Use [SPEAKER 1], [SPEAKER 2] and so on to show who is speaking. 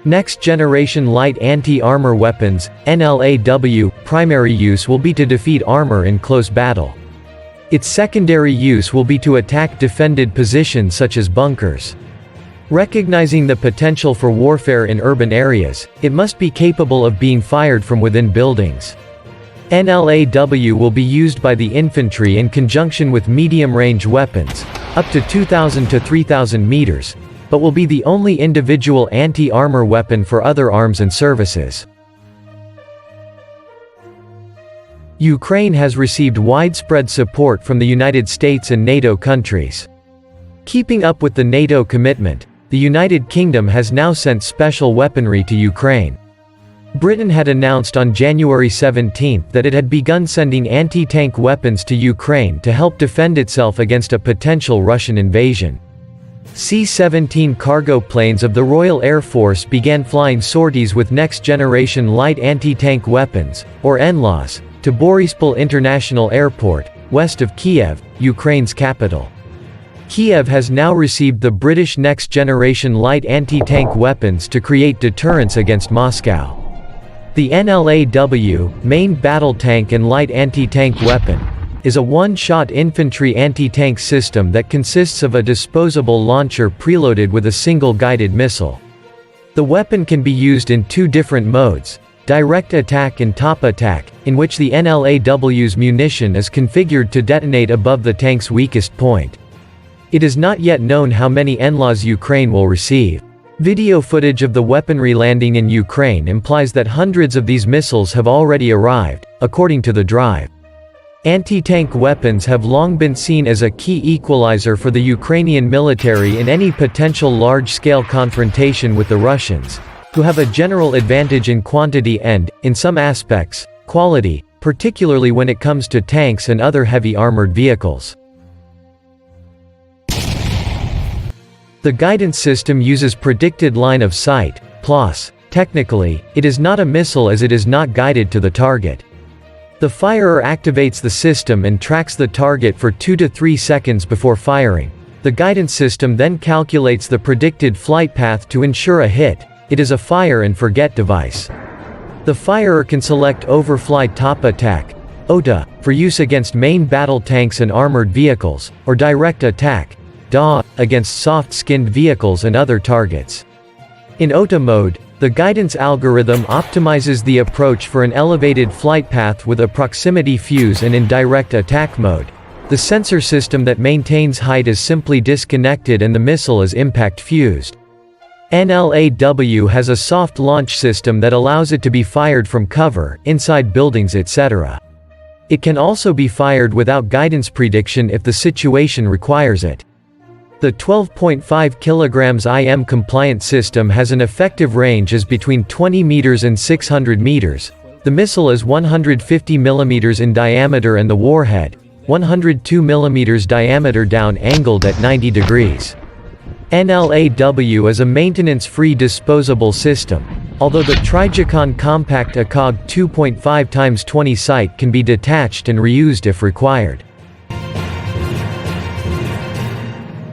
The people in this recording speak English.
[SPEAKER 1] Next-generation light anti-armor weapons, NLAW, primary use will be to defeat armor in close battle. Its secondary use will be to attack defended positions such as bunkers. Recognizing the potential for warfare in urban areas, it must be capable of being fired from within buildings. NLAW will be used by the infantry in conjunction with medium-range weapons, up to 2,000 to 3,000 meters, but will be the only individual anti-armor weapon for other arms and services. Ukraine has received widespread support from the United States and NATO countries. Keeping up with the NATO commitment, the United Kingdom has now sent special weaponry to Ukraine. Britain had announced on January 17 that it had begun sending anti-tank weapons to Ukraine to help defend itself against a potential Russian invasion. C-17 cargo planes of the Royal Air Force began flying sorties with next-generation light anti-tank weapons, or NLAWs, to Boryspil International Airport, west of Kiev, Ukraine's capital. Kiev has now received the British next-generation light anti-tank weapons to create deterrence against Moscow. The NLAW, main battle tank and light anti-tank weapon, is a one-shot infantry anti-tank system that consists of a disposable launcher preloaded with a single guided missile. The weapon can be used in two different modes, direct attack and top attack, in which the NLAW's munition is configured to detonate above the tank's weakest point. It is not yet known how many NLAWs Ukraine will receive. Video footage of the weaponry landing in Ukraine implies that hundreds of these missiles have already arrived, according to the Drive. Anti-tank weapons have long been seen as a key equalizer for the Ukrainian military in any potential large-scale confrontation with the Russians, who have a general advantage in quantity and, in some aspects, quality, particularly when it comes to tanks and other heavy armored vehicles. The guidance system uses predicted line of sight, PLOS. Technically, it is not a missile as it is not guided to the target. The firer activates the system and tracks the target for 2 to 3 seconds before firing. The guidance system then calculates the predicted flight path to ensure a hit. It is a fire and forget device. The firer can select overfly top attack, OTA, for use against main battle tanks and armored vehicles, or direct attack, DA, against soft-skinned vehicles and other targets. In OTA mode, the guidance algorithm optimizes the approach for an elevated flight path with a proximity fuse, and in direct attack mode, the sensor system that maintains height is simply disconnected and the missile is impact fused. NLAW has a soft launch system that allows it to be fired from cover, inside buildings, etc. It can also be fired without guidance prediction if the situation requires it. The 12.5 kg IM compliant system has an effective range as between 20 meters and 600 meters. The missile is 150 millimeters in diameter and the warhead, 102 millimeters diameter, down angled at 90 degrees. NLAW is a maintenance-free disposable system, although the Trijicon Compact ACOG 2.5 x 20 sight can be detached and reused if required.